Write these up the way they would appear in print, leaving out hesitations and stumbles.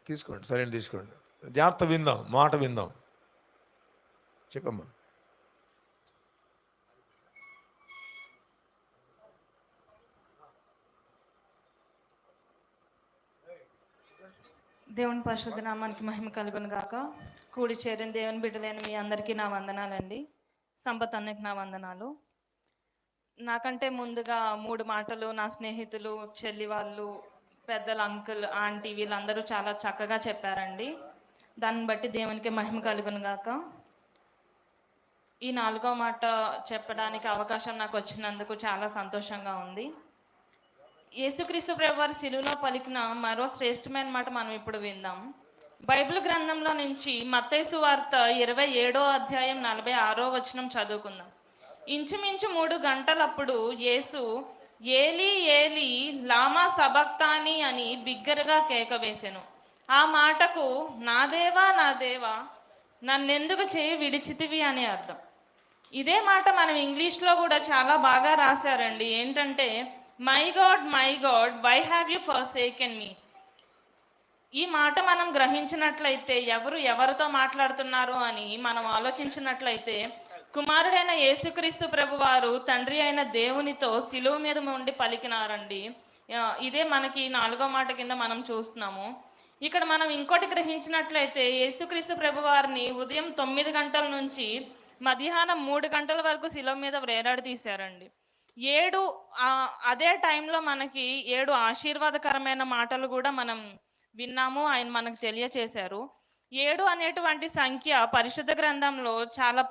తీసుకోండి, సరైన తీసుకోండి. జాగ్రత్త విందాం, మాట విందాం. చెప్పమ్మా. దేవుని పరిశుద్ధ నామానికి మహిమ కలుగును గాక. కూడి చేరిన దేవుని బిడ్డలైన మీ అందరికీ నా వందనాలండి. సంపత్ అన్నకి నా వందనాలు. నాకంటే ముందుగా 3 మాటలు నా స్నేహితులు, చెల్లి వాళ్ళు, పెద్దలు, అంకుల్, ఆంటీ వీళ్ళందరూ చాలా చక్కగా చెప్పారండి. దాన్ని బట్టి దేవునికి మహిమ కలుగును గాక. ఈ 4వ మాట చెప్పడానికి అవకాశం నాకు వచ్చినందుకు చాలా సంతోషంగా ఉంది. యేసుక్రీస్తు ప్రభువారు శిలువలో పలికిన మరో శ్రేష్టమైన మాట మనం ఇప్పుడు విందాం. బైబిల్ గ్రంథంలో నుంచి మత్తయి సువార్త 27వ అధ్యాయం 46వ వచనం చదువుకుందాం. ఇంచుమించు 3 గంటలప్పుడు యేసు ఏలీ ఏలీ లామా సబక్తాని అని బిగ్గరగా కేక వేసెను. ఆ మాటకు నా దేవా నా దేవా నన్నెందుకు చేయి విడిచితివి అని అర్థం. ఇదే మాట మనం ఇంగ్లీష్లో కూడా చాలా బాగా రాశారండి. ఏంటంటే my God why have you forsaken me. ఈ మాట మనం గ్రహించినట్లయితే ఎవరితో మాట్లాడుతున్నారు అని మనం ఆలోచించినట్లయితే కుమారుడైన యేసుక్రీస్తు ప్రభువారు తండ్రి అయిన దేవునితో శిలువ మీద ఉండి పలికినారండి. ఇదే మనకి 4వ మాట కింద మనం చూస్తున్నాము. ఇక్కడ మనం ఇంకోటి గ్రహించినట్లయితే యేసుక్రీస్తు ప్రభువారిని ఉదయం 9 గంటల నుంచి మధ్యాహ్నం 3 గంటల వరకు శిలువ మీద వేలాడి తీశారండి. 7 అదే టైంలో మనకి 7 ఆశీర్వాదకరమైన మాటలు కూడా మనం విన్నాము, ఆయన మనకు తెలియచేశారు. 7 అనేటువంటి సంఖ్య పరిశుద్ధ గ్రంథంలో చాలా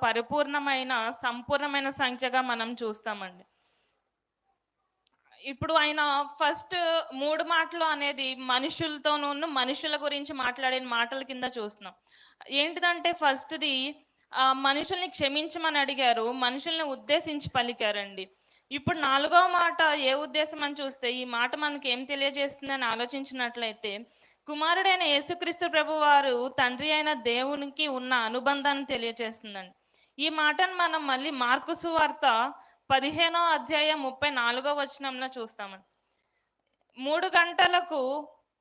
సంపూర్ణమైన సంఖ్యగా మనం చూస్తామండి. ఇప్పుడు ఆయన ఫస్ట్ 3 మాటలు అనేది మనుషులతోనూ మనుషుల గురించి మాట్లాడిన మాటల కింద చూస్తున్నాం. ఏంటిదంటే ఫస్ట్ది మనుషుల్ని క్షమించమని అడిగారు, మనుషుల్ని ఉద్దేశించి పలికారండి. ఇప్పుడు 4వ మాట ఏ ఉద్దేశం అని చూస్తే ఈ మాట మనకి ఏం తెలియజేస్తుందని ఆలోచించినట్లయితే కుమారుడైన యేసుక్రీస్తు ప్రభువారు తండ్రి అయిన దేవునికి ఉన్న అనుబంధాన్ని తెలియజేస్తుందండి. ఈ మాటను మనం మళ్ళీ మార్కు సువార్త 15వ అధ్యాయం 34వ వచనంలో చూస్తామండి. 3 గంటలకు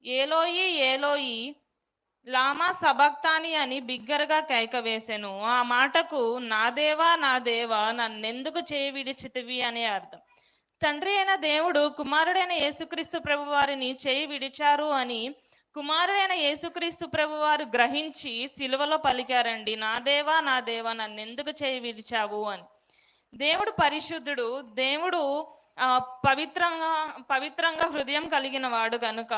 ఏలోయి ఏలోయి లామా సబక్తాని అని బిగ్గరగా కేక వేసెను. ఆ మాటకు నా దేవా నన్నెందుకు చేయి విడిచితివి అనే అర్థం. తండ్రి అయిన దేవుడు కుమారుడైన యేసుక్రీస్తు ప్రభు వారిని చేయి విడిచారు అని కుమారుడైన యేసుక్రీస్తు ప్రభు వారు గ్రహించి సిలువలో పలికారండి, నా దేవా నన్నెందుకు చేయి విడిచావు అని. దేవుడు పరిశుద్ధుడు, దేవుడు పవిత్రంగా హృదయం కలిగిన వాడు గనుక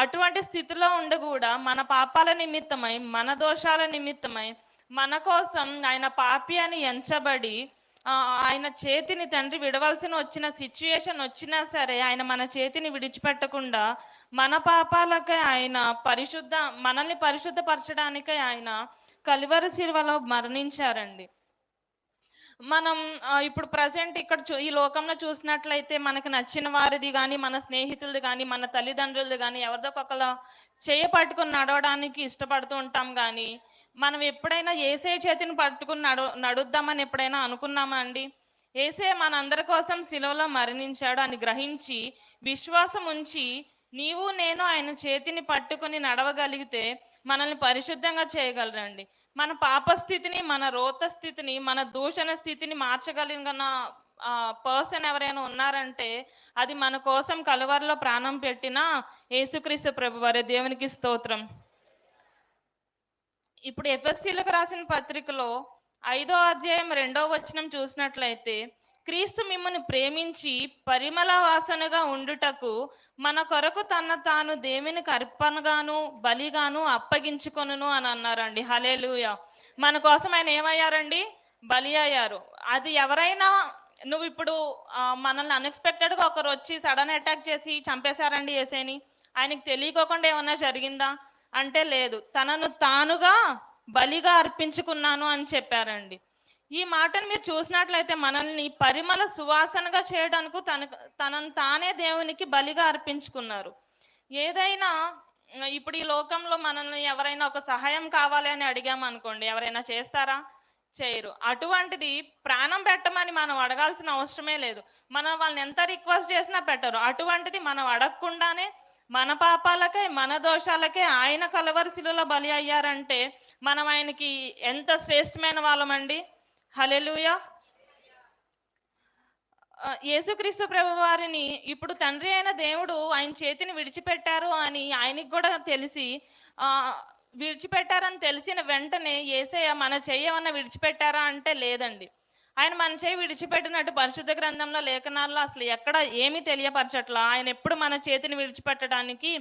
అటువంటి స్థితిలో ఉండి కూడా మన పాపాల నిమిత్తమై, మన దోషాల నిమిత్తమై, మన కోసం ఆయన పాపి అని ఎంచబడి ఆయన చేతిని తండ్రి విడవలసిన వచ్చిన సిచ్యుయేషన్ వచ్చినా సరే ఆయన మన చేతిని విడిచిపెట్టకుండా మన పాపాలకై ఆయన మనల్ని పరిశుద్ధపరచడానికై ఆయన కలువరి శిలువలో మరణించారండి. మనం ఇప్పుడు ప్రజెంట్ ఇక్కడ ఈ లోకంలో చూసినట్లయితే మనకు నచ్చిన వారిది కానీ, మన స్నేహితులది కానీ, మన తల్లిదండ్రులది కానీ ఎవరిదో ఒకళ్ళ చేయ పట్టుకుని నడవడానికి ఇష్టపడుతూ ఉంటాం. కానీ మనం ఎప్పుడైనా ఏసే చేతిని పట్టుకుని నడుద్దామని ఎప్పుడైనా అనుకున్నామా అండి? ఏసే మనందరి కోసం శిలువలో మరణించాడు అని గ్రహించి విశ్వాసం ఉంచి నీవు నేను ఆయన చేతిని పట్టుకుని నడవగలిగితే మనల్ని పరిశుద్ధంగా చేయగలరండి. మన పాపస్థితిని, మన రోత స్థితిని, మన దూషణ స్థితిని మార్చగలిగిన పర్సన్ ఎవరైనా ఉన్నారంటే అది మన కోసం కలువరిలో ప్రాణం పెట్టిన యేసుక్రీస్తు ప్రభువారే. దేవునికి స్తోత్రం. ఇప్పుడు ఎఫెసీయులకు రాసిన పత్రికలో 5వ అధ్యాయం 2వ వచనం చూసినట్లయితే క్రీస్తు మిమ్మల్ని ప్రేమించి పరిమళ వాసనగా ఉండుటకు మన కొరకు తాను దేవునికి అర్పణగాను బలిగాను అప్పగించుకొనును అని అన్నారండి. హల్లెలూయా. మన కోసం ఆయన ఏమయ్యారండి? బలి అయ్యారు. అది ఎవరైనా నువ్వు ఇప్పుడు మనల్ని అన్ఎక్స్పెక్టెడ్గా ఒకరు వచ్చి సడన్ అటాక్ చేసి చంపేశారండి యేసేని, ఆయనకి తెలియకోకుండా ఏమన్నా జరిగిందా అంటే లేదు, తనను తానుగా బలిగా అర్పించుకున్నాను అని చెప్పారండి. ఈ మాటను మీరు చూసినట్లయితే మనల్ని పరిమళ సువాసనగా చేయడానికి తనను తానే దేవునికి బలిగా అర్పించుకున్నారు. ఏదైనా ఇప్పుడు ఈ లోకంలో మనల్ని ఎవరైనా ఒక సహాయం కావాలి అని అడిగామనుకోండి, ఎవరైనా చేస్తారా? చేయరు. అటువంటిది ప్రాణం పెట్టమని మనం అడగాల్సిన అవసరమే లేదు. మనం వాళ్ళని ఎంత రిక్వెస్ట్ చేసినా పెట్టరు. అటువంటిది మనం అడగకుండానే మన పాపాలకై మన దోషాలకే ఆయన కలవరి శిలువలో బలి అయ్యారంటే మనం ఆయనకి ఎంత శ్రేష్టమైన వాళ్ళమండి. హల్లెలూయా. యేసుక్రీస్తు ప్రభు వారిని ఇప్పుడు తండ్రి అయిన దేవుడు ఆయన చేతిని విడిచిపెట్టారు అని ఆయనకి కూడా తెలిసి విడిచిపెట్టారని తెలిసిన వెంటనే యేసయ్య మన చెయ్యి ఏమన్నా విడిచిపెట్టారా అంటే లేదండి. ఆయన మన చేయి విడిచిపెట్టినట్టు పరిశుద్ధ గ్రంథంలో లేఖనాల్లో అసలు ఎక్కడ ఏమీ తెలియపరచట్లా. ఆయన ఎప్పుడు మన చేతిని విడిచిపెట్టడానికి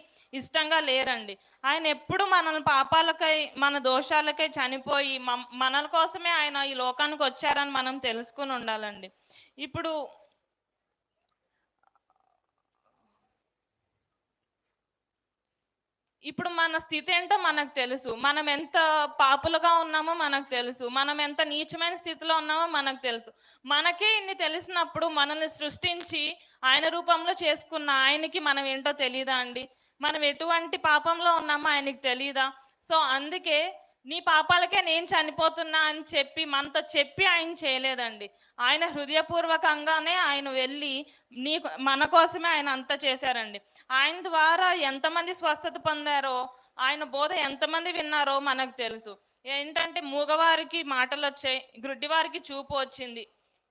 ఇష్టంగా లేరండి. ఆయన ఎప్పుడు మన పాపాలకై మన దోషాలకై చనిపోయి మనల కోసమే ఆయన ఈ లోకానికి వచ్చారని మనం తెలుసుకుని ఉండాలండి. ఇప్పుడు మన స్థితి ఏంటో మనకు తెలుసు. మనం ఎంత పాపులుగా ఉన్నామో మనకు తెలుసు. మనం ఎంత నీచమైన స్థితిలో ఉన్నామో మనకు తెలుసు. మనకే ఇన్ని తెలిసినప్పుడు మనల్ని సృష్టించి ఆయన రూపంలో చేసుకున్న ఆయనకి మనం ఏంటో తెలీదా అండి? మనం ఎటువంటి పాపంలో ఉన్నామో ఆయనకి తెలీదా? సో అందుకే నీ పాపాలకే నేను చనిపోతున్నా అని చెప్పి మనతో చెప్పి ఆయన చేయలేదండి. ఆయన హృదయపూర్వకంగానే ఆయన వెళ్ళి మన కోసమే ఆయన అంతా చేశారండి. ఆయన ద్వారా ఎంతమంది స్వస్థత పొందారో, ఆయన బోధ ఎంతమంది విన్నారో మనకు తెలుసు. ఏంటంటే మూగవారికి మాటలు వచ్చాయి, గ్రుడ్డివారికి చూపు వచ్చింది,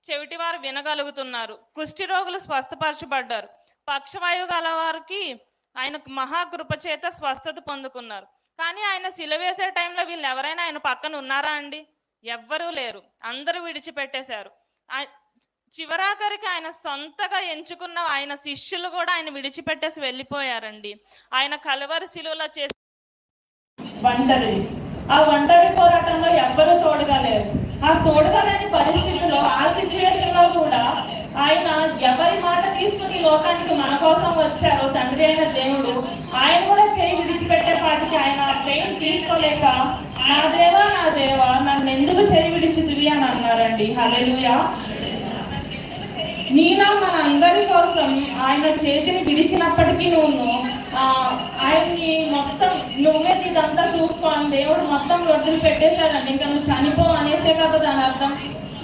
చెవిటివారు వినగలుగుతున్నారు, కుష్టి రోగులు స్వస్థపరచబడ్డారు, పక్షవాయువు గలవారికి ఆయన మహాకృప చేత స్వస్థత పొందుకున్నారు. కానీ ఆయన సిలువేసే టైంలో వీళ్ళు ఎవరైనా ఆయన పక్కన ఉన్నారా అండి? ఎవ్వరూ లేరు. అందరూ విడిచిపెట్టేశారు. చివరాఖరికి ఆయన సొంతగా ఎంచుకున్న ఆయన శిష్యులు కూడా ఆయన విడిచిపెట్టేసి వెళ్ళిపోయారండి. ఆయన కలువరి శిలువలో చేసి ఒంటరి, ఆ ఒంటరి పోరాటంలో ఎవ్వరూ తోడుగా లేరు. ఆ తోడుగా లేని పరిస్థితిలో, ఆ సిచ్యువేషన్ లో కూడా ఆయన ఎవరి మాట తీసుకుని లోకానికి మన కోసం వచ్చారో తండ్రి అయిన దేవుడు, ఆయన కూడా చేయి విడిచిపెట్టేపాటికి ఆయన పెయిన్ తీసుకోలేక నా దేవా నన్ను ఎందుకు చేయి విడిచితివి అని అన్నారండి. హల్లెలూయా. నీనా మన అందరి కోసం ఆయన చేతిని విడిచినప్పటికీ ఆయన్ని మొత్తం నువ్వే ఇదంతా చూసుకోని దేవుడు మొత్తం వదిలి పెట్టేశాడండి. ఇంకా నువ్వు చనిపో అనేసే కదా దాని అర్థం.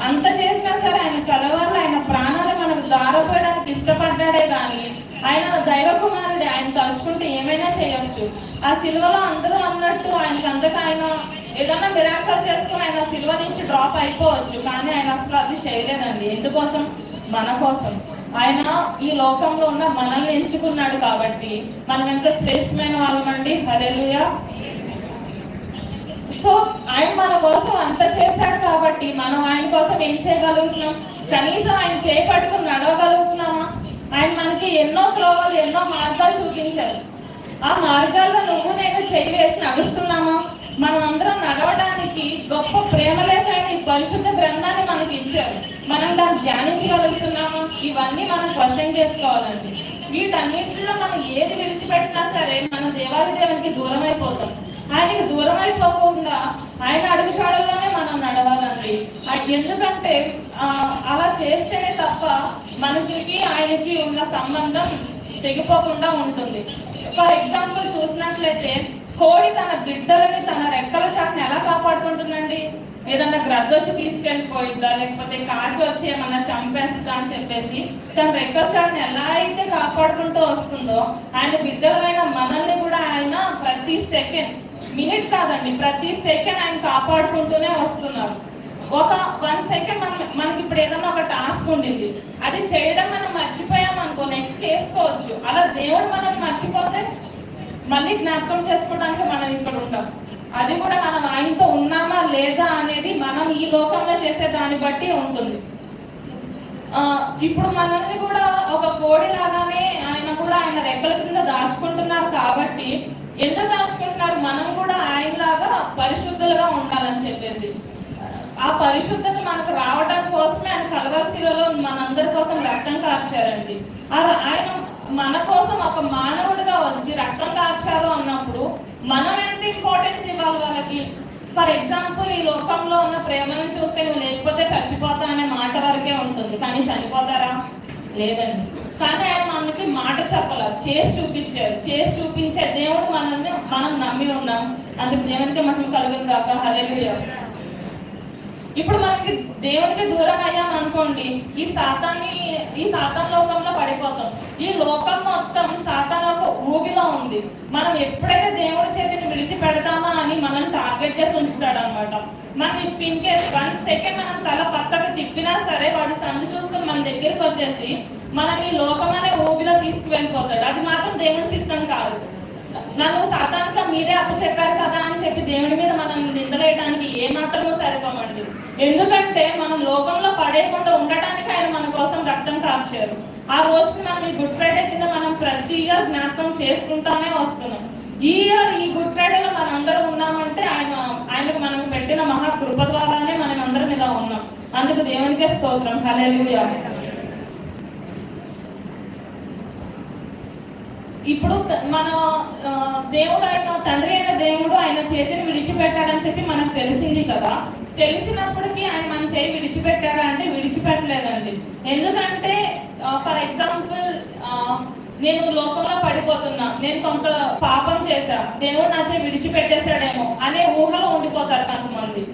అంత చేసినా సరే ఆయన కలవరిలో ఆయన ప్రాణాన్ని మనకు దారపోయడానికి ఇష్టపడ్డాడే కానీ ఆయన దైవ కుమారుడే. ఆయన తలుచుకుంటే ఏమైనా చేయొచ్చు. ఆ సిలువలో అందరూ అన్నట్టు ఆయనకి అంతగా ఆయన ఏదన్నా మిరాకిల్ చేసుకుని ఆయన సిలువ నుంచి డ్రాప్ అయిపోవచ్చు, కానీ ఆయన అసలు అది చేయలేదండి. ఎందుకోసం? మన కోసం. ఆయన ఈ లోకంలో ఉన్న మనల్ని ఎంచుకున్నాడు కాబట్టి మనం ఎంత శ్రేష్టమైన వాళ్ళమండి. హల్లెలూయా. సో ఆయన మన కోసం అంత చేశాడు కాబట్టి మనం ఆయన కోసం ఏం చేయగలుగుతున్నాం? కనీసం ఆయన చేపట్టుకుని నడవగలుగుతున్నామా? ఆయన మనకి ఎన్నో త్రోవలు, ఎన్నో మార్గాలు చూపించారు. ఆ మార్గాల్లో నువ్వు నేను చేయి వేసి నడుస్తున్నామా? మనం అందరం నడవడానికి గొప్ప ప్రేమ లేక ఈ పరిశుద్ధ గ్రంథాన్ని మనకి ఇచ్చారు. మనం దాన్ని ధ్యానించగలుగుతున్నామా? ఇవన్నీ మనం క్వశ్చన్ చేసుకోవాలండి. వీటన్నింటిలో మనం ఏది విడిచిపెట్టినా సరే మనం దేవాది దేవునికి దూరం అయిపోతాం. ఆయనకి దూరం అయిపోకుండా ఆయన అడుగుజాడల్లోనే మనం నడవాలండి. ఎందుకంటే అలా చేస్తేనే తప్ప మనకి ఆయనకి ఉన్న సంబంధం తెగిపోకుండా ఉంటుంది. ఫర్ ఎగ్జాంపుల్ చూసినట్లయితే కోడి తన బిడ్డలని తన రెక్కల చాటుని ఎలా కాపాడుకుంటుందండి? ఏదన్నా గ్రద్ద వచ్చి తీసుకెళ్ళిపోయిద్దా, లేకపోతే కాకి వచ్చి ఏమన్నా చంపేస్తా అని చెప్పేసి తన రెక్కల చాటుని ఎలా అయితే కాపాడుకుంటూ వస్తుందో ఆయన బిడ్డలమైన మనల్ని కూడా ఆయన ప్రతి సెకండ్, మినిట్ కాదండి, ప్రతి సెకండ్ ఆయన కాపాడుకుంటూనే వస్తున్నారు. ఒక 1 సెకండ్ మనకి ఇప్పుడు ఏదన్నా ఒక టాస్క్ ఉండింది, అది చేయడం మనం మర్చిపోయాం అనుకో, నెక్స్ట్ చేసుకోవచ్చు. అలా దేవుడు మనల్ని మర్చిపోతే మళ్ళీ జ్ఞాపకం చేసుకోవడానికి మనం ఇక్కడ ఉంటాం. అది కూడా మనం ఆయనతో ఉన్నామా లేదా అనేది మనం ఈ లోకంలో చేసే దాన్ని బట్టి ఉంటుంది. ఇప్పుడు మనల్ని కూడా ఒక కోడి లాగానే ఆయన కూడా ఆయన రెక్కల కింద దాచుకుంటున్నారు కాబట్టి, ఎందుకు దాచుకుంటున్నారు? మనం కూడా ఆయనలాగా పరిశుద్ధులుగా ఉండాలని చెప్పేసి. ఆ పరిశుద్ధత మనకు రావడం కోసమే ఆయన కలువరి శిలువలో మనందరి కోసం రక్తం కార్చారండి. ఆయన మన కోసం ఒక మానవుడిగా వచ్చి రక్తం కార్చారు అన్నప్పుడు మనం ఎంత ఇంపార్టెన్స్ ఇవ్వాలి వాళ్ళకి? ఫర్ ఎగ్జాంపుల్, ఈ లోకంలో ఉన్న ప్రేమను చూస్తే నువ్వు లేకపోతే చచ్చిపోతా అనే మాట వరకే ఉంటుంది, కానీ చనిపోతారా? లేదండి. కానీ ఆయన మనకి మాట చెప్పాల, చేసి చూపించారు. చేసి చూపించే దేవుడు మనం నమ్మి ఉన్నాం. అందుకు దేవునికి మహిమ కలుగును గాక. హల్లెలూయా. ఇప్పుడు మనకి దేవునికి దూరం అయ్యాం అనుకోండి, ఈ సాతాన్ లోకంలో పడిపోతాం. ఈ లోకం మొత్తం సాతాన్ ఒక ఊబిలో ఉంది. మనం ఎప్పుడైతే దేవుడి చేతిని విడిచిపెడతామా అని మనం టార్గెట్ చేసి ఉంచుతాడు అనమాట. మనం ఇన్ కేస్ 1 సెకండ్ మనం తల పక్కకు తిప్పినా సరే వాడు సందు చూసుకుని మన దగ్గరికి వచ్చేసి మనం ఈ లోకం అనే ఊబిలో తీసుకువెళ్ళిపోతాడు. అది మాత్రం దేవుని చిత్తం కాదు. నన్ను సాతాన్గా మీరే అప్పచెప్పారు కదా అని చెప్పి దేవుడి మీద మనం నిందలేయడానికి ఏమాత్రమూ సరిపోమండి. ఎందుకంటే మనం లోకంలో పడేయకుండా ఉండటానికి ఆయన మన కోసం రక్తం కార్చారు. ఆ రోజుకి మనం ఈ గుడ్ ఫ్రైడే కింద మనం ప్రతి ఇయర్ జ్ఞాపకం చేసుకుంటానే వస్తున్నాం. ఈ ఇయర్ ఈ గుడ్ ఫ్రైడేలో మనం అందరం ఉన్నామంటే ఆయనకు మనం పెట్టిన మహా కృప ద్వారానే మనం అందరం ఇలా ఉన్నాం. అందుకు దేవునికే స్తోత్రం. హల్లెలూయా. ఇప్పుడు మన దేవుడు ఆయన తండ్రి అయిన దేవుడు ఆయన చేతిని విడిచిపెట్టాడని చెప్పి మనకు తెలిసింది కదా. తెలిసినప్పటికీ ఆయన మన చేయి విడిచిపెట్టాడా అంటే విడిచిపెట్టలేదండి. ఎందుకంటే ఫర్ ఎగ్జాంపుల్ నేను లోకంలో పడిపోతున్నా, నేను కొంత పాపం చేశా, దేవుడు నా చేయి విడిచిపెట్టేశాడేమో అనే ఊహలో ఉండిపోతారు కొంతమంది.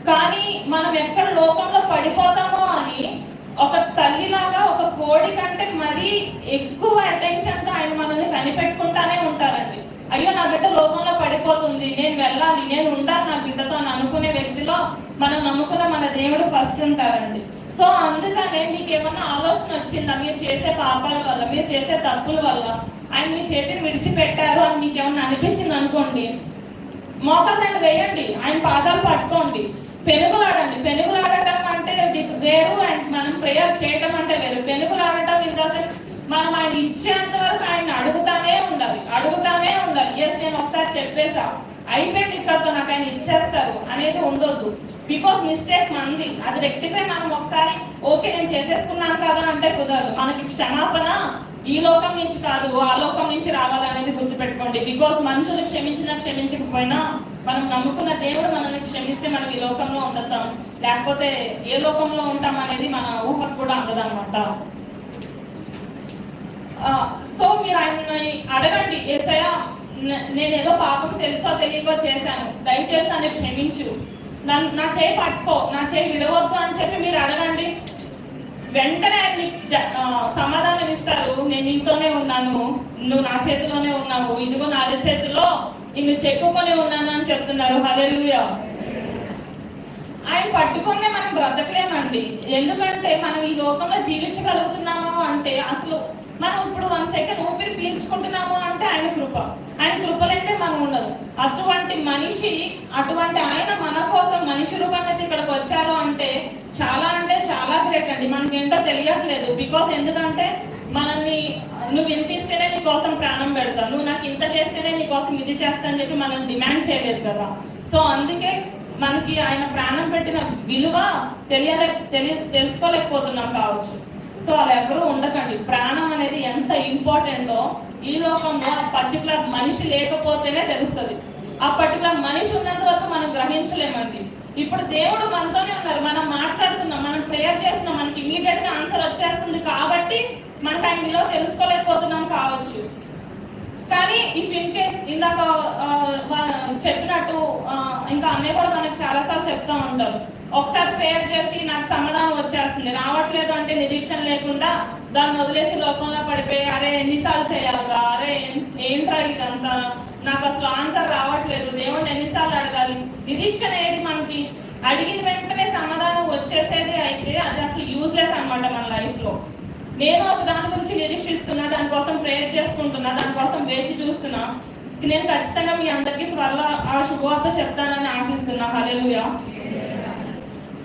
కానీ మనం ఎక్కడ లోకంలో పడిపోతామో అని ఒక తల్లిలాగా ఒక కోడి కంటే మరీ ఎక్కువ అటెన్షన్ తో ఆయన మనల్ని కనిపెట్టుకుంటానే ఉంటారండి. అయ్యో నా బిడ్డ లోకంలో పడిపోతుంది, నేను వెళ్ళాలి, నేను ఉండాలి నా బిడ్డతో అని అనుకునే వ్యక్తిలో మనం నమ్ముకున్న మన దేవుడు ఫస్ట్ ఉంటారండి. సో అందుకనే మీకు ఏమన్నా ఆలోచన వచ్చిందా, మీరు చేసే పాపాల వల్ల, మీరు చేసే తప్పుల వల్ల ఆయన మీ చేతిని విడిచిపెట్టారు అని మీకు ఏమన్నా అనిపించింది అనుకోండి, మోకాళ్ళని వేయండి, ఆయన పాదాలు పట్టుకోండి, పెనుగులాడండి. పెనుగులాడటం అంటే వేరు అండ్ మనం ప్రేయర్ చేయడం అంటే వేరు. పెనుగులాడటం ఇన్ ద సెన్స్ మనం ఆయన ఇచ్చేంత వరకు ఆయన అడుగుతానే ఉండాలి. ఎస్ నేను ఒకసారి చెప్పేసా అయిపోయింది ఇక్కడతో నాకు ఆయన ఇచ్చేస్తారు అనేది ఉండొద్దు. బికాస్ మిస్టేక్ మంది, అది రెక్టిఫై మనం ఒకసారి ఓకే నేను చేసేసుకున్నాను కదా అంటే కుదరదు. మనకి క్షమాపణ ఈ లోకం నుంచి కాదు ఆ లోకం నుంచి రావాలనేది గుర్తుపెట్టుకోండి. బికాస్ మనుషులు క్షమించకపోయినా మనం నమ్ముకున్న దేవుడు మనల్ని క్షమిస్తే మనం ఈ లోకంలో ఉండతాం, లేకపోతే ఏ లోకంలో ఉంటాం అనేది మన ఊహకు కూడా అందదన్నమాట. సో మీరు ఆయన్ని అడగండి, యేసయ్యా నేనేదో పాపం తెలుసో తెలియకో చేశాను, దయచేసి నన్ను క్షమించు, నా చేయి పట్టుకో, నా చేయి విడవద్దు అని చెప్పి మీరు అడగండి. వెంటనే ఆయన మీకు సమాధానం ఇస్తారు. నేను నీతోనే ఉన్నాను, నువ్వు నా చేతిలోనే ఉన్నావు, ఇదిగో నా చేతిలో నిన్ను చెక్కుకొని ఉన్నాను అని చెప్తున్నారు. హల్లెలూయా. ఆయన పట్టుకునే మనం బ్రతకలేమండి. ఎందుకంటే మనం ఈ లోకంలో జీవించగలుగుతున్నాము అంటే అసలు మనం ఇప్పుడు 1 సెకండ్ ఊపిరి పీల్చుకుంటున్నాము అంటే ఆయన కృపలైతే మనం ఉండదు. అటువంటి మనిషి, అటువంటి ఆయన మన కోసం మనిషి రూపంగా ఇక్కడికి వచ్చారు అంటే చాలా గ్రేట్ అండి. మనకి ఏంటో తెలియట్లేదు. బికాస్ ఎందుకంటే మనల్ని నువ్వు ఇంత ఇస్తేనే నీ కోసం ప్రాణం పెడతా, నువ్వు నాకు ఇంత చేస్తేనే నీ కోసం ఇది చేస్తా అని చెప్పి మనం డిమాండ్ చేయలేదు కదా. సో అందుకే మనకి ఆయన ప్రాణం పెట్టిన విలువ తెలుసుకోలేకపోతున్నాం కావచ్చు. సో అలా ఎవరూ ఉండకండి. ప్రాణం అనేది ఎంత ఇంపార్టెంటో ఈ లోకంలో ఆ పర్టికులర్ మనిషి లేకపోతేనే తెలుస్తుంది. ఆ పర్టికులర్ మనిషి ఉన్నంత వరకు మనం గ్రహించలేమండి. ఇప్పుడు దేవుడు మనతోనే ఉన్నారు, మనం మాట్లాడుతున్నాం, మనం ప్రేయర్ చేస్తున్నాం, మనకి ఇమీడియట్ గా ఆన్సర్ వచ్చేస్తుంది కాబట్టి మనకు ఆయన విలువ తెలుసుకోలేకపోతున్నాం కావచ్చు. కానీ ఇఫ్ ఇన్ కేస్ ఇందాక చెప్పినట్టు ఇంకా అన్నయ్య కూడా మనకు చాలాసార్లు చెప్తా ఉంటారు, ఒకసారి ప్రేయర్ చేసి నాకు సమాధానం వచ్చేస్తుంది, రావట్లేదు అంటే నిరీక్షణ లేకుండా దాన్ని వదిలేసి లోకంలో పడిపోయి అరే ఎన్నిసార్లు చేయాలరా, అరే ఏంట్రా ఇదంతా, నాకు అసలు ఆన్సర్ రావట్లేదు, దేవుడిని ఎన్నిసార్లు అడగాలి. నిరీక్షణ ఏది మనకి అడిగిన వెంటనే సమాధానం వచ్చేసేది అయితే అది అసలు యూజ్లెస్ అనమాట మన లైఫ్లో. నేను ఒక దాని గురించి నిరీక్షిస్తున్నా, దానికోసం ప్రేయర్ చేసుకుంటున్నా, దానికోసం వేచి చూస్తున్నా. నేను ఖచ్చితంగా మీ అందరికీ త్వరలో ఆ శుభవార్త చెప్తానని ఆశిస్తున్నా. హల్లెలూయా.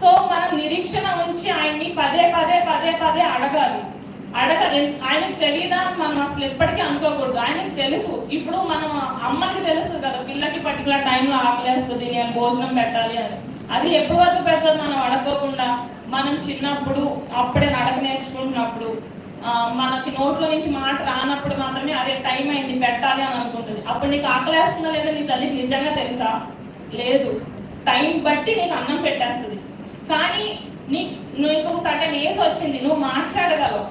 సో మనం నిరీక్షణ ఉంచి ఆయన్ని పదే అడగాలి. ఆయనకు తెలియదా మనం అసలు ఎప్పటికీ అనుకోకూడదు. ఆయనకు తెలుసు. ఇప్పుడు మనం అమ్మకి తెలుసు కదా పిల్లకి పర్టికులర్ టైంలో ఆకలేస్తుంది, నేను భోజనం పెట్టాలి అని. అది ఎప్పటి వరకు పెడుతుంది మనం అడగకుండా. మనం చిన్నప్పుడు అప్పుడే నడక నేర్చుకుంటున్నప్పుడు మనకి నోట్లో నుంచి మాట రానప్పుడు మాత్రమే అదే టైం అయింది పెట్టాలి అని అనుకుంటుంది. అప్పుడు నీకు ఆకలేస్తుందా లేదా నీ తల్లికి నిజంగా తెలుసా? లేదు. టైం బట్టి నీకు అన్నం పెట్టేస్తుంది. కానీ నీకు సర్టెన్ ఏజ్ వచ్చింది, నువ్వు మాట్లాడగలవు,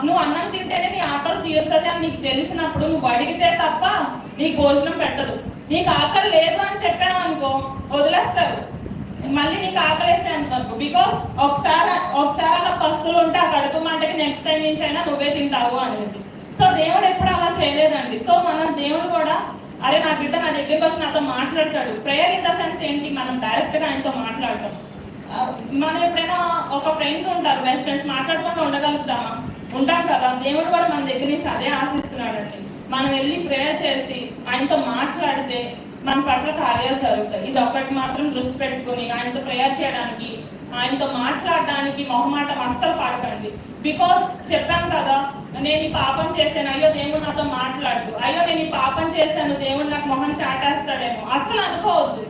నువ్వు అన్నం తింటేనే నీ ఆకలి తీరుతుంది అని నీకు తెలిసినప్పుడు నువ్వు అడిగితే తప్ప నీకు భోజనం పెట్టదు. నీకు ఆకలి లేదు అని చెప్పాను అనుకో వదిలేస్తారు. మళ్ళీ నీకు ఆకలేస్తే అనుకో, బికాస్ ఒకసారి అలా పస్తులు ఉంటే ఆ కడుపు మంటకి నెక్స్ట్ టైం నుంచి అయినా నువ్వే తింటావు అనేసి. సో దేవుడు ఎప్పుడు అలా చేయలేదండి. సో మనం దేవుడు కూడా అరే నా బిడ్డ నా దగ్గరికి వచ్చి నాతో మాట్లాడతాడు. ప్రేయర్ ఇన్ ద సెన్స్ ఏంటి, మనం డైరెక్ట్గా ఆయనతో మాట్లాడతాం. మనం ఎప్పుడైనా ఒక ఫ్రెండ్స్ ఉంటారు, బెస్ట్ ఫ్రెండ్స్, మాట్లాడకుండా ఉండగలుగుతామా? ఉంటాం కదా. దేవుడు కూడా మన దగ్గర నుంచి అదే ఆశిస్తున్నాడండి. మనం వెళ్ళి ప్రేయర్ చేసి ఆయనతో మాట్లాడితే మన పట్ల కార్యాలు జరుగుతాయి. ఇది ఒకటి మాత్రం దృష్టి పెట్టుకుని ఆయనతో ప్రేయర్ చేయడానికి, ఆయనతో మాట్లాడడానికి మొహమాటం అస్సలు పడకండి. బికాస్ చెప్పాను కదా, నేను ఈ పాపం చేశాను, అయ్యో దేవుడు నాతో మాట్లాడు, అయ్యో నేను ఈ పాపం చేశాను దేవుడు నాకు మొహం చాటేస్తాడేమో అస్సలు అనుకోవద్దు.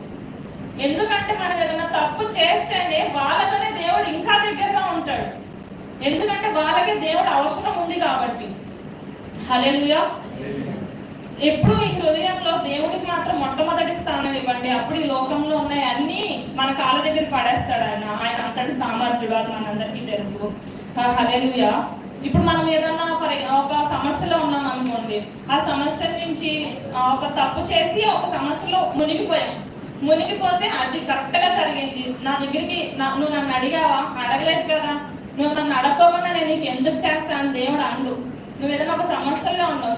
ఎందుకంటే మనం ఏదైనా తప్పు చేస్తేనే వాళ్ళతోనే దేవుడు ఇంకా దగ్గరగా ఉంటాడు. ఎందుకంటే వాళ్ళకే దేవుడు అవసరం ఉంది కాబట్టి. హల్లెలూయా. ఎప్పుడు మీ హృదయంలో దేవుడికి మాత్రం మొట్టమొదటి స్థానం ఇవ్వండి. అప్పుడు ఈ లోకంలో ఉన్నాయి అన్ని మన కాళ్ళ దగ్గర పడేస్తాడు ఆయన. ఆయన అంతటి సామర్థ్యుడు, అది మనందరికీ తెలుసు. హల్లెలూయా. ఇప్పుడు మనం ఏదన్నా ఒక సమస్యలో ఉన్నాం అనుకోండి, ఆ సమస్య నుంచి ఒక తప్పు చేసి ఒక సమస్యలో మునిగిపోతే అది కరెక్ట్గా జరిగింది. నా దగ్గరికి నువ్వు నన్ను అడిగావా? అడగలేదు కదా. నువ్వు నన్ను అడగకుండా నేను నీకు ఎందుకు చేస్తాను దేవుడు అండు. నువ్వు ఏదైనా ఒక సమస్యలో ఉన్నావు,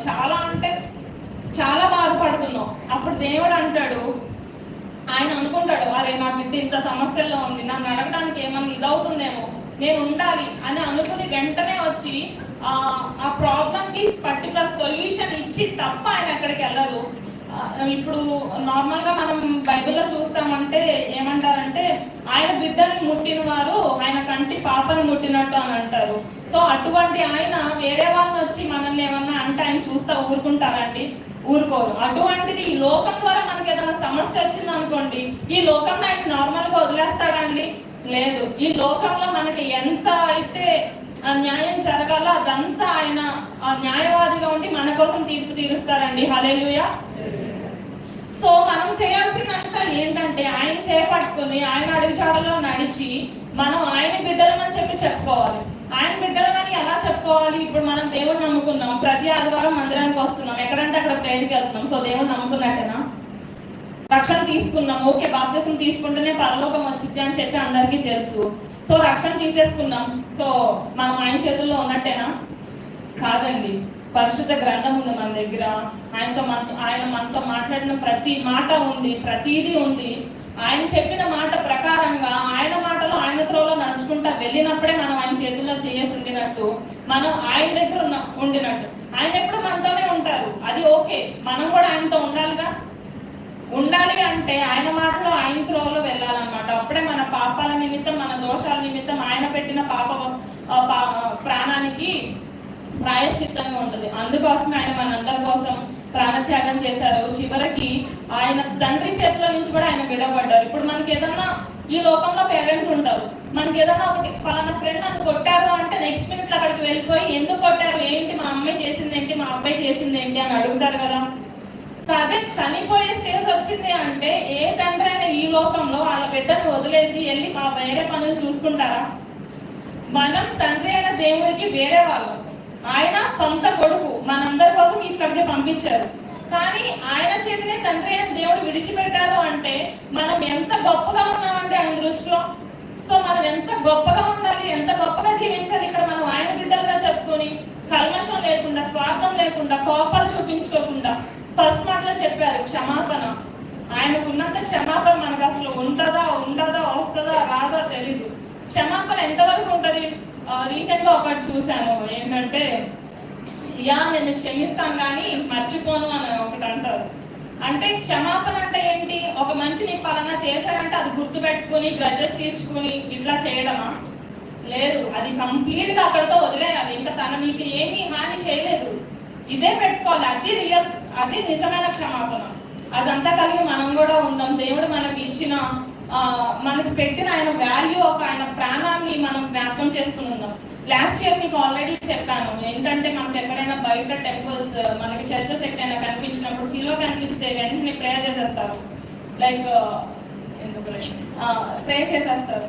చాలా బాధపడుతున్నావు, అప్పుడు దేవుడు అంటాడు, ఆయన అనుకుంటాడు అరే నా బిడ్డ ఇంత సమస్యల్లో ఉంది, నన్ను అడగడానికి ఏమన్నా ఇదవుతుందేమో, నేను ఉండాలి అని అనుకుని వెంటనే వచ్చి ఆ ప్రాబ్లంకి పర్టికులర్ సొల్యూషన్ ఇచ్చి తప్ప ఆయన ఎక్కడికి వెళ్ళదు. ఇప్పుడు నార్మల్గా మనం బైబిల్లో చూస్తామంటే ఏమంటారంటే ఆయన బిడ్డని ముట్టిన వారు ఆయన కంటి పాపను ముట్టినట్టు అని అంటారు. సో అటువంటి ఆయన వేరే వాళ్ళని వచ్చి మనల్ని ఏమన్నా అంటే ఆయన చూస్తా ఊరుకుంటారండి? ఊరుకోరు. అటువంటిది ఈ లోకం ద్వారా మనకి ఏదైనా సమస్య వచ్చింది అనుకోండి, ఈ లోకంలో ఆయన నార్మల్గా వదిలేస్తాడండి? లేదు. ఈ లోకంలో మనకి ఎంత అయితే న్యాయం జరగాలో అదంతా ఆయన న్యాయవాదిగా ఉండి మన కోసం తీర్పు తీరుస్తారండి. హల్లెలూయా. సో మనం చేయాల్సిందంతా ఏంటంటే ఆయన చేపట్టుకుని ఆయన అడుగుజాడలో నడిచి మనం ఆయన బిడ్డలమని చెప్పుకోవాలి. ఆయన బిడ్డలమని ఎలా చెప్పుకోవాలి? ఇప్పుడు మనం దేవుడు నమ్ముకున్నాం, ప్రతి ఆదివారం మందిరానికి వస్తున్నాం, ఎక్కడంటే అక్కడ ప్రేయర్కి వెళ్తున్నాం. సో దేవుడు నమ్ముకున్నట్టేనా? రక్షణ తీసుకున్నాం, ఓకే, బాప్తిసం తీసుకుంటేనే పరలోకం వచ్చింది అని చెప్పి అందరికీ తెలుసు. సో రక్షణ తీసేసుకున్నాం, సో మనం ఆయన చేతుల్లో ఉన్నట్టేనా? కాదండి. పరిశుద్ధ గ్రంథం ఉంది మన దగ్గర. ఆయన మనతో మాట్లాడిన ప్రతి మాట ఉంది, ప్రతిదీ ఉంది. ఆయన చెప్పిన మాట ప్రకారంగా ఆయన మాటలో ఆయన త్రోలో నడుచుకుంటా వెళ్ళినప్పుడే మనం ఆయన చేతుల్లో చేసి ఉండినట్టు, మనం ఆయన దగ్గర ఉండినట్టు. ఆయన ఎప్పుడు మనతోనే ఉంటారు, అది ఓకే. మనం కూడా ఆయనతో ఉండాలి అంటే ఆయన మాటలో ఆయన త్రోలో వెళ్ళాలన్నమాట. అప్పుడే మన పాపాల నిమిత్తం, మన దోషాల నిమిత్తం ఆయన పెట్టిన ప్రాణానికి ప్రాయశ్చిత్తంగా ఉంటుంది. అందుకోసం ఆయన మనందరి కోసం ప్రాణత్యాగం చేశారు. చివరికి ఆయన తండ్రి చేతిలో నుంచి కూడా ఆయన విడవబడ్డారు. ఇప్పుడు మనకి ఏదన్నా ఈ లోకంలో పేరెంట్స్ ఉంటారు, మనకి ఏదన్నా ఒకటి పలానా ఫ్రెండ్ నన్ను కొట్టారు అంటే నెక్స్ట్ మినిట్ అక్కడికి వెళ్ళిపోయి ఎందుకు కొట్టారు, ఏంటి, మా అమ్మాయి చేసింది ఏంటి, మా అబ్బాయి చేసింది ఏంటి అని అడుగుతారు కదా. అదే చనిపోయే స్టేజ్ వచ్చింది అంటే ఏ తండ్రి అయినా ఈ లోకంలో వాళ్ళ బిడ్డను వదిలేసి వెళ్ళి మా వేరే పనులు చూసుకుంటారా? మనం తండ్రి అయిన దేవుడికి వేరే వాళ్ళం. ఆయన సొంత కొడుకు మనందరి కోసం ఇక్కడికి పంపించారు. కానీ ఆయన చేతినే తండ్రి అయిన దేవుడు విడిచిపెట్టారు అంటే మనం ఎంత గొప్పగా ఉన్నామండి ఆయన దృష్టిలో. సో మనం ఎంత గొప్పగా ఉండాలి, ఎంత గొప్పగా జీవించాలి ఇక్కడ మనం ఆయన బిడ్డలుగా చెప్పుకొని, కల్మషం లేకుండా, స్వార్థం లేకుండా, కోపాలు చూపించుకోకుండా. ఫస్ట్ మాటలో చెప్పారు క్షమాపణ. ఆయనకున్నంత క్షమాపణ మనకు అసలు ఉండదా వస్తుందా రాదా తెలీదు. క్షమాపణ ఎంతవరకు ఉంటుంది? రీసెంట్గా ఒకటి చూశాను, ఏంటంటే నేను క్షమిస్తాను కానీ మర్చిపోను అని ఒకటి అంటారు. అంటే క్షమాపణ అంటే ఏంటి? ఒక మనిషిని పలానా చేశారంటే అది గుర్తుపెట్టుకుని గ్రడ్జెస్ తీర్చుకుని ఇట్లా చేయడమా? లేదు. అది కంప్లీట్గా అక్కడితో వదిలేయాలి. ఇంకా తను నీకు ఏమీ హాని చేయలేదు, ఇదే పెట్టుకోవాలి. అది నిజమైన క్షమాపణ. అదంతా కలిగి మనం కూడా ఉందాం. దేవుడు మనకి ఇచ్చిన మనకు పెట్టిన ఆయన వాల్యూ, ఆయన ప్రాణాన్ని మనం జ్ఞాపకం చేసుకుని ఉందాం. లాస్ట్ ఇయర్ మీకు ఆల్రెడీ చెప్పాను ఏంటంటే, మనకు ఎక్కడైనా బయట టెంపుల్స్, మనకి చర్చెస్ ఎక్కడైనా కనిపించినప్పుడు సిలువ కనిపిస్తే వెంటనే ప్రేయర్ చేసేస్తారు. లైక్ ప్రేయర్ చేసేస్తారు.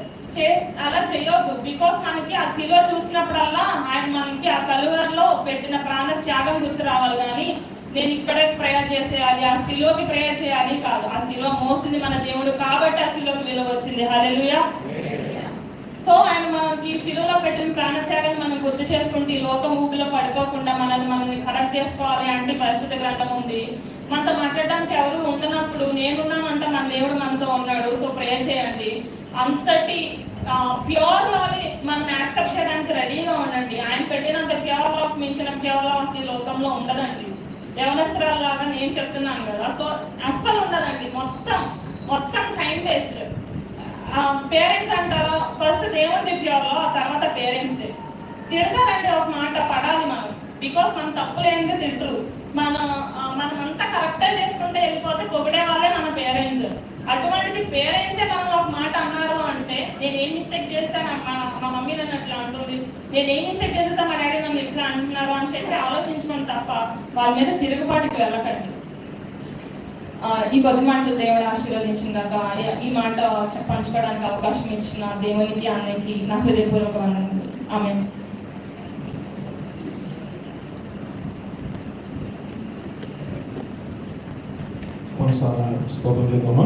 అలా చేయొద్దు. బికాస్ మనకి ఆ సిలువ చూసినప్పుడల్లా ఆయన మనకి ఆ కలువరిలో పెట్టిన ప్రాణ త్యాగం గుర్తు రావాలి. కానీ నేను ఇక్కడే ప్రేయర్ చేసేయాలి, ఆ శిలువకి ప్రేయర్ చేయాలి కాదు. ఆ శిలువ మోసింది మన దేవుడు కాబట్టి ఆ శిలువకి విలువ వచ్చింది. హల్లెలూయా. సో ఆయన మనకి శిలువలో పెట్టిన ప్రాణత్యాగం మనం గుర్తు చేసుకుంటే ఈ లోకం ఊపిలో పడిపోకుండా మనల్ని కరెక్ట్ చేసుకోవాలి అంటే పరిశుద్ధ గ్రంథం ఉంది. మనతో మాట్లాడడానికి ఎవరు ఉండనప్పుడు నేనున్నాను అంటే మన దేవుడు మనతో ఉన్నాడు. సో ప్రేయర్ చేయండి. అంతటి ప్యూర్ లాని మనం యాక్సెప్ట్ చేయడానికి రెడీగా ఉండండి. ఆయన పెట్టినంత ప్యూర్ లా మించిన ప్యూర్ లా అసలు ఈ లోకంలో ఉండదండి. యవనస్తురాల్లాగా నేను చెప్తున్నాను కదా, సో అస్సలు ఉండదండి. మొత్తం టైం వేస్ట్. పేరెంట్స్ అంటారు ఫస్ట్ దేవుడి ప్యూర్ లా, ఆ తర్వాత పేరెంట్స్ తిడతారండి. ఒక మాట పడాలి మనం, బికాస్ మన తప్పులేందో తిట్టరు. మనమంతా కరెక్ట్గా చేసుకుంటే వెళ్ళిపోతే పొగిడే వాళ్ళే మన పేరెంట్స్. అటువంటిది పేరెంట్సే మనం ఒక మాట అన్నారు అంటే నేను ఏం మిస్టేక్ చేస్తాను, మా మమ్మీ నన్ను అట్లా అంటుంది, నేను ఏం మిస్టేక్ చేస్తా మా డాడీ నన్ను ఇట్లా అంటున్నారు అని చెప్పి ఆలోచించుకొని తప్ప వాళ్ళ మీద తిరుగుబాటుకి వెళ్ళకండి. ఈ కొద్ది మాటలు దేవుడు ఆశీర్వదించిందాక ఈ మాట పంచుకోవడానికి అవకాశం ఇచ్చిన దేవునికి అన్నకి నా హృదయపూర్వక వందనములు. ఆమేన్. స్తోత్రం చేద్దామా?